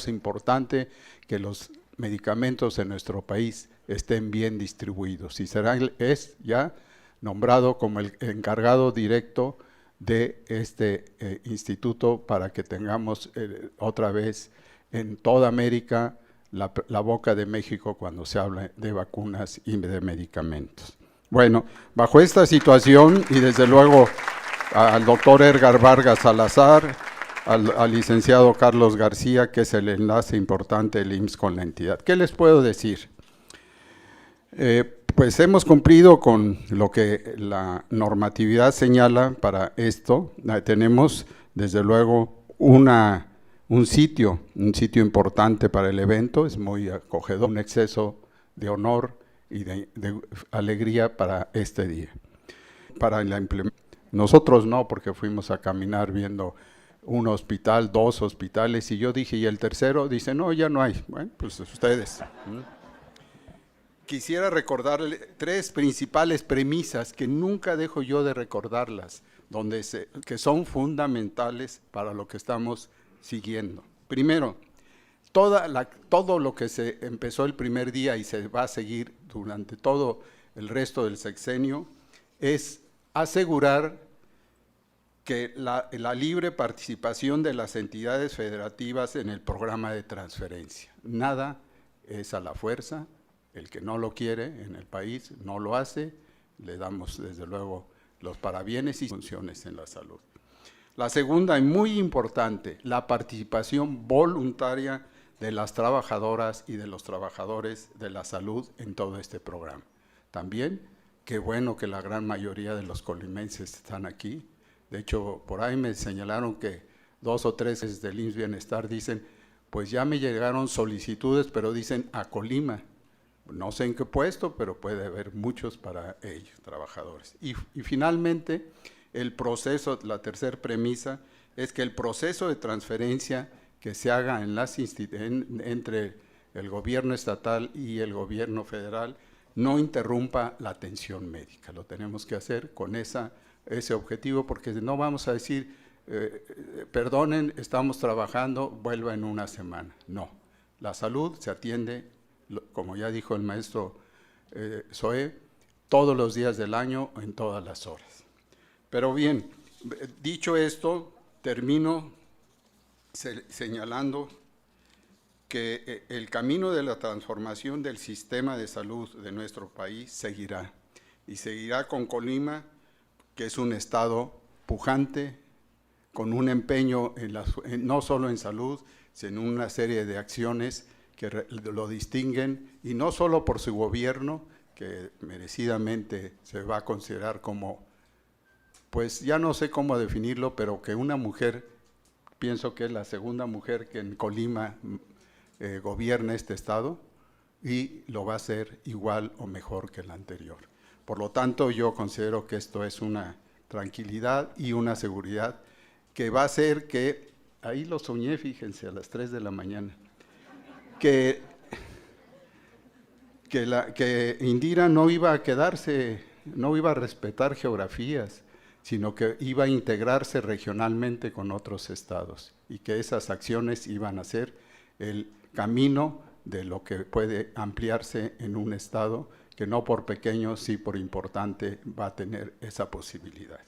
importante, que los medicamentos en nuestro país estén bien distribuidos, y es ya nombrado como el encargado directo de este instituto para que tengamos otra vez en toda América la boca de México cuando se habla de vacunas y de medicamentos. Bueno, bajo esta situación y desde luego al doctor Edgar Vargas Salazar, al licenciado Carlos García, que es el enlace importante del IMSS con la entidad. ¿Qué les puedo decir? Pues hemos cumplido con lo que la normatividad señala para esto. Tenemos desde luego un sitio importante para el evento, es muy acogedor, un exceso de honor y de alegría para este día. Para la nosotros no, porque fuimos a caminar viendo un hospital, 2 hospitales, y yo dije, ¿y el tercero? Dice, no, ya no hay. Bueno, pues ustedes. Quisiera recordarle 3 principales premisas que nunca dejo yo de recordarlas, que son fundamentales para lo que estamos siguiendo. Primero, todo lo que se empezó el primer día y se va a seguir durante todo el resto del sexenio es asegurar que la libre participación de las entidades federativas en el programa de transferencia. Nada es a la fuerza, el que no lo quiere en el país no lo hace, le damos desde luego los parabienes y funciones en la salud. La segunda y muy importante, la participación voluntaria de las trabajadoras y de los trabajadores de la salud en todo este programa. También, qué bueno que la gran mayoría de los colimenses están aquí. De hecho, por ahí me señalaron que 2 o 3 del IMSS Bienestar dicen, pues ya me llegaron solicitudes, pero dicen a Colima. No sé en qué puesto, pero puede haber muchos para ellos, trabajadores. Y finalmente, el proceso, la tercera premisa, es que el proceso de transferencia que se haga entre el gobierno estatal y el gobierno federal no interrumpa la atención médica. Lo tenemos que hacer con esa ese objetivo, porque no vamos a decir, perdonen, estamos trabajando, vuelva en una semana. No, la salud se atiende, como ya dijo el maestro Zoé, todos los días del año, en todas las horas. Pero bien, dicho esto, termino señalando que el camino de la transformación del sistema de salud de nuestro país seguirá, y seguirá con Colima, que es un estado pujante, con un empeño no solo en salud, sino en una serie de acciones que lo distinguen, y no solo por su gobierno, que merecidamente se va a considerar como, pues ya no sé cómo definirlo, pero que una mujer, pienso que es la segunda mujer que en Colima gobierna este estado, y lo va a hacer igual o mejor que el anterior. Por lo tanto, yo considero que esto es una tranquilidad y una seguridad que va a hacer que, ahí lo soñé, fíjense, a las 3 de la mañana, que Indira no iba a quedarse, no iba a respetar geografías, sino que iba a integrarse regionalmente con otros estados, y que esas acciones iban a ser el camino de lo que puede ampliarse en un estado que no por pequeño, sí por importante, va a tener esa posibilidad.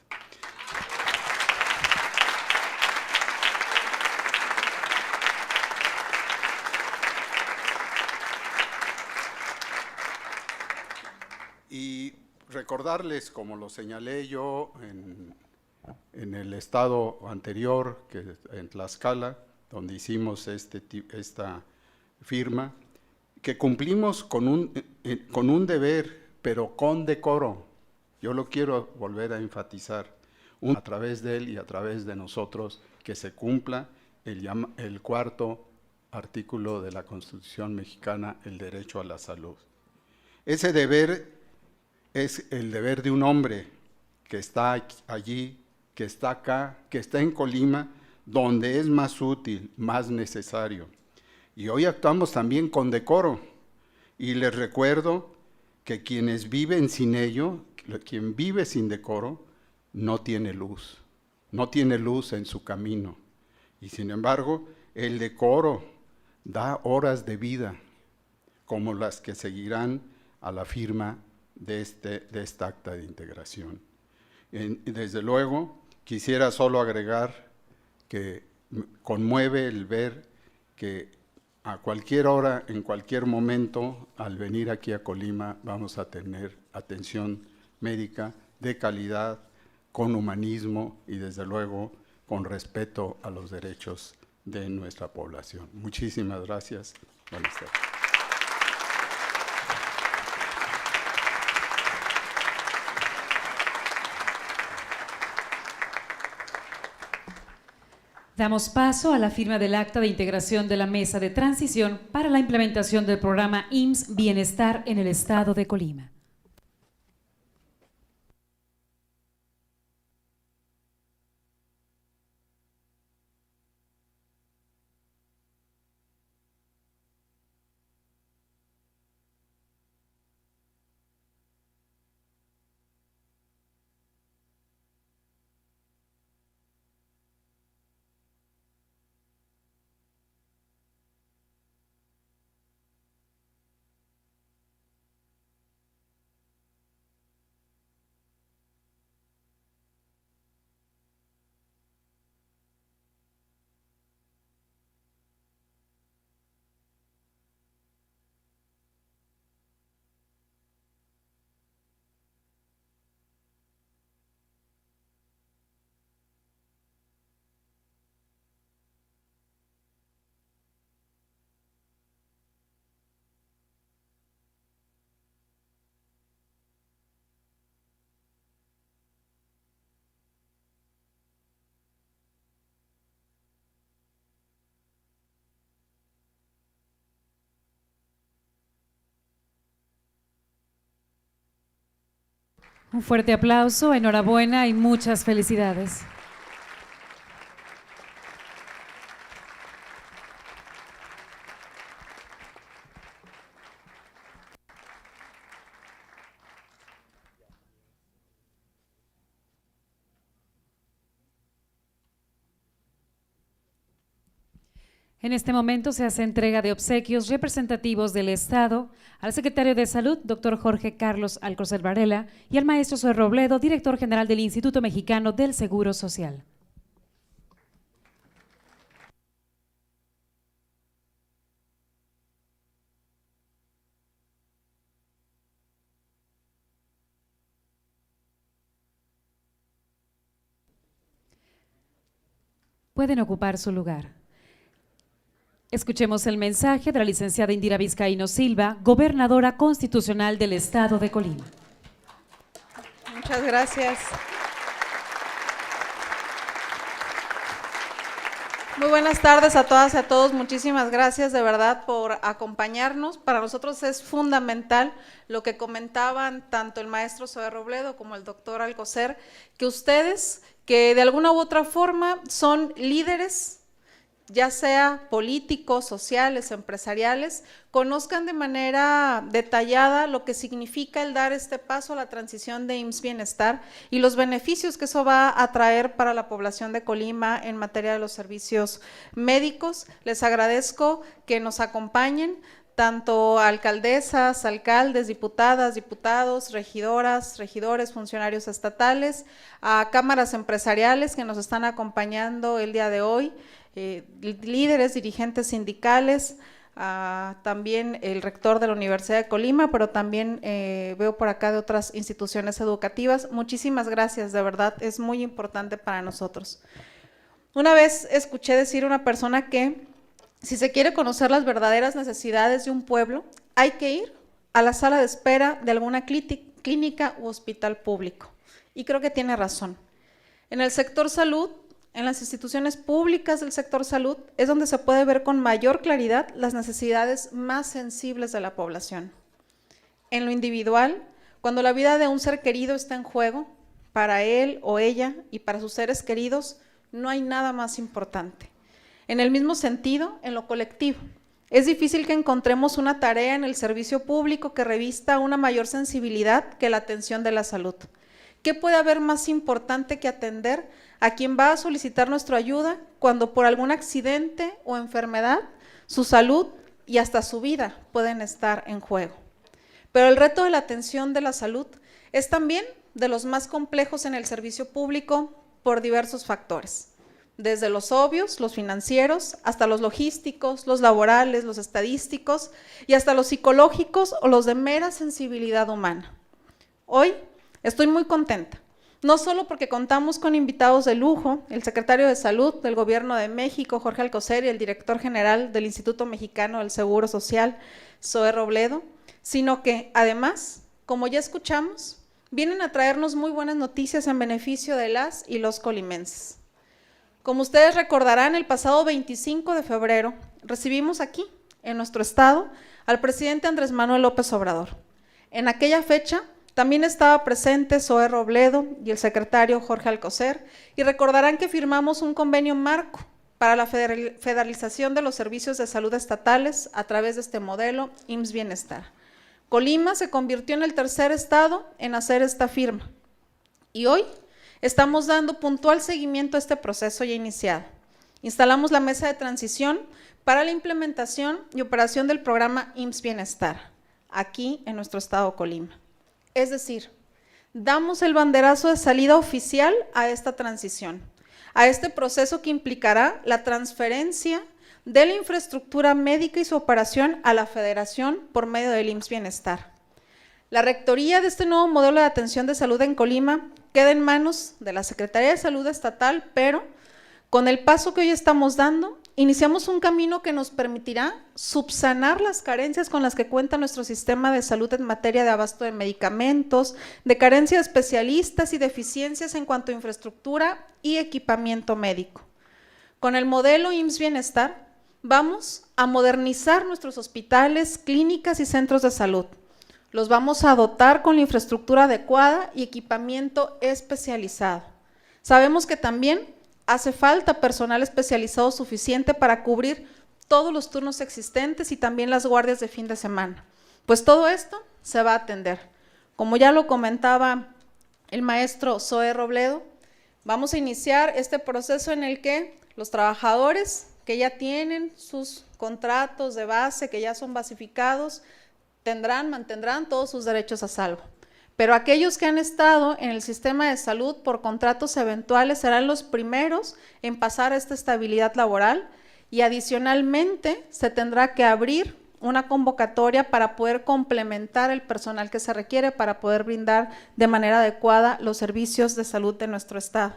Y recordarles, como lo señalé yo en el estado anterior, que en Tlaxcala, donde hicimos esta firma, que cumplimos con un deber, pero con decoro. Yo lo quiero volver a enfatizar, a través de él y a través de nosotros, que se cumpla el cuarto artículo de la Constitución mexicana, el derecho a la salud. Ese deber es el deber de un hombre que está allí, que está acá, que está en Colima, donde es más útil, más necesario. Y hoy actuamos también con decoro. Y les recuerdo que quienes viven sin ello, quien vive sin decoro, no tiene luz en su camino. Y sin embargo, el decoro da horas de vida, como las que seguirán a la firma de esta acta de integración. Desde luego, quisiera solo agregar que conmueve el ver que a cualquier hora, en cualquier momento, al venir aquí a Colima, vamos a tener atención médica de calidad, con humanismo y desde luego con respeto a los derechos de nuestra población. Muchísimas gracias. Buenas tardes. Damos paso a la firma del acta de integración de la Mesa de Transición para la implementación del programa IMSS Bienestar en el Estado de Colima. Un fuerte aplauso, enhorabuena y muchas felicidades. En este momento se hace entrega de obsequios representativos del Estado al secretario de Salud, doctor Jorge Carlos Alcocer Varela, y al maestro Zoe Robledo, director general del Instituto Mexicano del Seguro Social. Pueden ocupar su lugar. Escuchemos el mensaje de la licenciada Indira Vizcaíno Silva, gobernadora constitucional del Estado de Colima. Muchas gracias. Muy buenas tardes a todas y a todos. Muchísimas gracias de verdad por acompañarnos. Para nosotros es fundamental lo que comentaban tanto el maestro Zoe Robledo como el doctor Alcocer, que ustedes, que de alguna u otra forma son líderes, ya sea políticos, sociales, empresariales, conozcan de manera detallada lo que significa el dar este paso a la transición de IMSS Bienestar y los beneficios que eso va a traer para la población de Colima en materia de los servicios médicos. Les agradezco que nos acompañen, tanto alcaldesas, alcaldes, diputadas, diputados, regidoras, regidores, funcionarios estatales, a cámaras empresariales que nos están acompañando el día de hoy, líderes, dirigentes sindicales, también el rector de la Universidad de Colima, pero también veo por acá de otras instituciones educativas. Muchísimas gracias, de verdad, es muy importante para nosotros. Una vez escuché decir a una persona que si se quiere conocer las verdaderas necesidades de un pueblo, hay que ir a la sala de espera de alguna clínica u hospital público. Y creo que tiene razón. En el sector salud, en las instituciones públicas del sector salud, es donde se puede ver con mayor claridad las necesidades más sensibles de la población. En lo individual, cuando la vida de un ser querido está en juego, para él o ella y para sus seres queridos, no hay nada más importante. En el mismo sentido, en lo colectivo, es difícil que encontremos una tarea en el servicio público que revista una mayor sensibilidad que la atención de la salud. ¿Qué puede haber más importante que atender a quien va a solicitar nuestra ayuda cuando por algún accidente o enfermedad su salud y hasta su vida pueden estar en juego? Pero el reto de la atención de la salud es también de los más complejos en el servicio público por diversos factores. Desde los obvios, los financieros, hasta los logísticos, los laborales, los estadísticos y hasta los psicológicos o los de mera sensibilidad humana. Hoy estoy muy contenta, no solo porque contamos con invitados de lujo, el secretario de Salud del Gobierno de México, Jorge Alcocer, y el director general del Instituto Mexicano del Seguro Social, Zoe Robledo, sino que además, como ya escuchamos, vienen a traernos muy buenas noticias en beneficio de las y los colimenses. Como ustedes recordarán, el pasado 25 de febrero recibimos aquí, en nuestro estado, al presidente Andrés Manuel López Obrador. En aquella fecha también estaba presente Zoe Robledo y el secretario Jorge Alcocer, y recordarán que firmamos un convenio marco para la federalización de los servicios de salud estatales a través de este modelo IMSS Bienestar. Colima se convirtió en el tercer estado en hacer esta firma, y hoy estamos dando puntual seguimiento a este proceso ya iniciado. Instalamos la mesa de transición para la implementación y operación del programa IMSS Bienestar, aquí en nuestro estado Colima. Es decir, damos el banderazo de salida oficial a esta transición, a este proceso que implicará la transferencia de la infraestructura médica y su operación a la Federación por medio del IMSS Bienestar. La rectoría de este nuevo modelo de atención de salud en Colima queda en manos de la Secretaría de Salud Estatal, pero con el paso que hoy estamos dando, iniciamos un camino que nos permitirá subsanar las carencias con las que cuenta nuestro sistema de salud en materia de abasto de medicamentos, de carencia de especialistas y deficiencias en cuanto a infraestructura y equipamiento médico. Con el modelo IMSS Bienestar, vamos a modernizar nuestros hospitales, clínicas y centros de salud. Los vamos a dotar con la infraestructura adecuada y equipamiento especializado. Sabemos que también hace falta personal especializado suficiente para cubrir todos los turnos existentes y también las guardias de fin de semana. Pues todo esto se va a atender. Como ya lo comentaba el maestro Zoe Robledo, vamos a iniciar este proceso en el que los trabajadores que que ya tienen sus contratos de base, que ya son basificados, mantendrán todos sus derechos a salvo. Pero aquellos que han estado en el sistema de salud por contratos eventuales serán los primeros en pasar a esta estabilidad laboral y adicionalmente se tendrá que abrir una convocatoria para poder complementar el personal que se requiere para poder brindar de manera adecuada los servicios de salud de nuestro estado.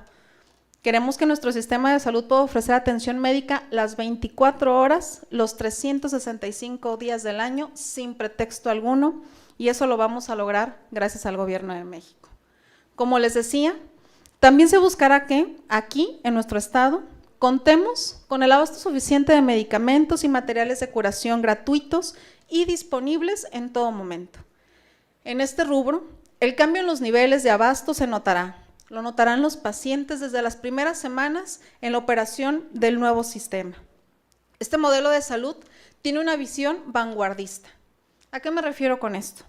Queremos que nuestro sistema de salud pueda ofrecer atención médica las 24 horas, los 365 días del año, sin pretexto alguno, y eso lo vamos a lograr gracias al Gobierno de México. Como les decía, también se buscará que aquí, en nuestro estado, contemos con el abasto suficiente de medicamentos y materiales de curación gratuitos y disponibles en todo momento. En este rubro, el cambio en los niveles de abasto se notará. Lo notarán los pacientes desde las primeras semanas en la operación del nuevo sistema. Este modelo de salud tiene una visión vanguardista. ¿A qué me refiero con esto?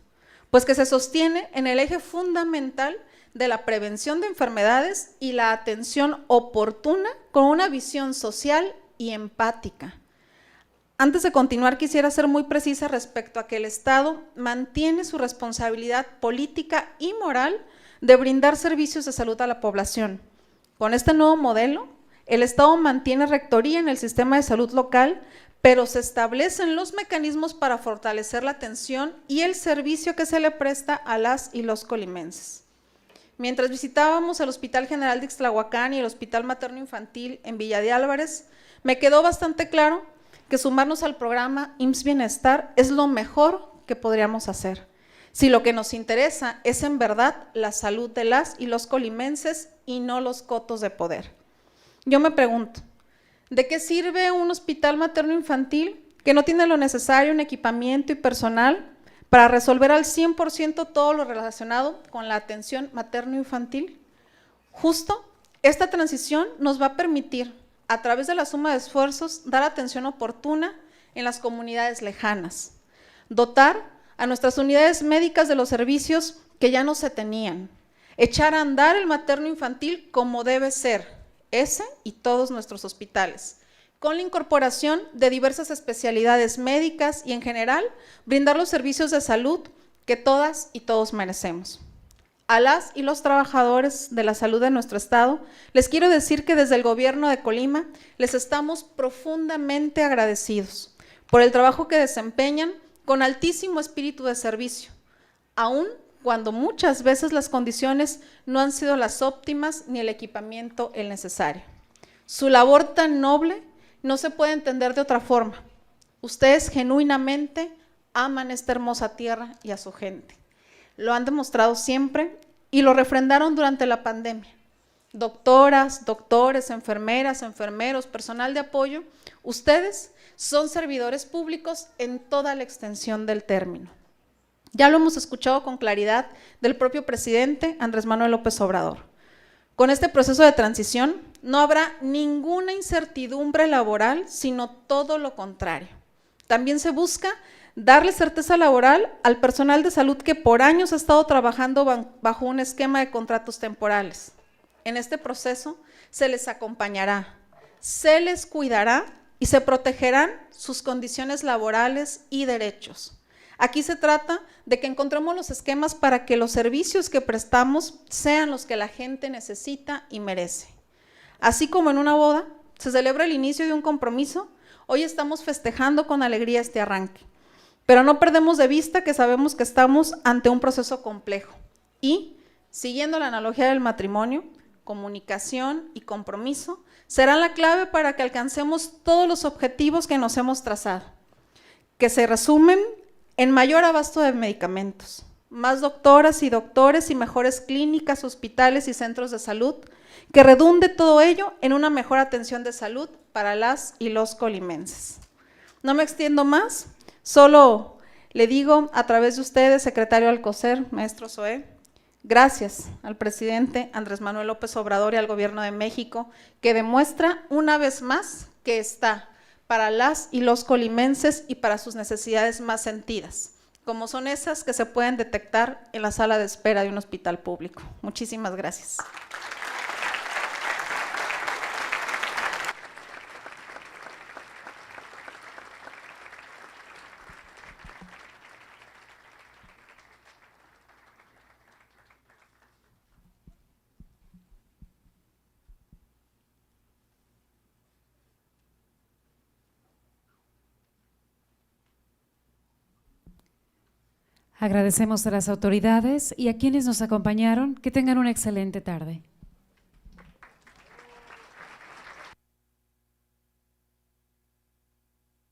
Pues que se sostiene en el eje fundamental de la prevención de enfermedades y la atención oportuna con una visión social y empática. Antes de continuar, quisiera ser muy precisa respecto a que el Estado mantiene su responsabilidad política y moral de brindar servicios de salud a la población. Con este nuevo modelo, el Estado mantiene rectoría en el sistema de salud local, pero se establecen los mecanismos para fortalecer la atención y el servicio que se le presta a las y los colimenses. Mientras visitábamos el Hospital General de Ixtlahuacán y el Hospital Materno Infantil en Villa de Álvarez, me quedó bastante claro que sumarnos al programa IMSS Bienestar es lo mejor que podríamos hacer. Si lo que nos interesa es en verdad la salud de las y los colimenses y no los cotos de poder. Yo me pregunto, ¿de qué sirve un hospital materno-infantil que no tiene lo necesario en equipamiento y personal para resolver al 100% todo lo relacionado con la atención materno-infantil? Justo esta transición nos va a permitir, a través de la suma de esfuerzos, dar atención oportuna en las comunidades lejanas, dotar a nuestras unidades médicas de los servicios que ya no se tenían, echar a andar el materno-infantil como debe ser, ese y todos nuestros hospitales, con la incorporación de diversas especialidades médicas y en general brindar los servicios de salud que todas y todos merecemos. A las y los trabajadores de la salud de nuestro estado, les quiero decir que desde el Gobierno de Colima les estamos profundamente agradecidos por el trabajo que desempeñan con altísimo espíritu de servicio, aún cuando muchas veces las condiciones no han sido las óptimas ni el equipamiento el necesario. Su labor tan noble no se puede entender de otra forma. Ustedes genuinamente aman esta hermosa tierra y a su gente. Lo han demostrado siempre y lo refrendaron durante la pandemia. Doctoras, doctores, enfermeras, enfermeros, personal de apoyo, ustedes son servidores públicos en toda la extensión del término. Ya lo hemos escuchado con claridad del propio presidente Andrés Manuel López Obrador. Con este proceso de transición no habrá ninguna incertidumbre laboral, sino todo lo contrario. También se busca darle certeza laboral al personal de salud que por años ha estado trabajando bajo un esquema de contratos temporales. En este proceso se les acompañará, se les cuidará y se protegerán sus condiciones laborales y derechos. Aquí se trata de que encontremos los esquemas para que los servicios que prestamos sean los que la gente necesita y merece. Así como en una boda se celebra el inicio de un compromiso, hoy estamos festejando con alegría este arranque. Pero no perdemos de vista que sabemos que estamos ante un proceso complejo y, siguiendo la analogía del matrimonio, comunicación y compromiso serán la clave para que alcancemos todos los objetivos que nos hemos trazado, que se resumen en mayor abasto de medicamentos, más doctoras y doctores y mejores clínicas, hospitales y centros de salud, que redunde todo ello en una mejor atención de salud para las y los colimenses. No me extiendo más, solo le digo a través de ustedes, secretario Alcocer, maestro Zoé, gracias al presidente Andrés Manuel López Obrador y al Gobierno de México, que demuestra una vez más que está para las y los colimenses y para sus necesidades más sentidas, como son esas que se pueden detectar en la sala de espera de un hospital público. Muchísimas gracias. Agradecemos a las autoridades y a quienes nos acompañaron. Que tengan una excelente tarde.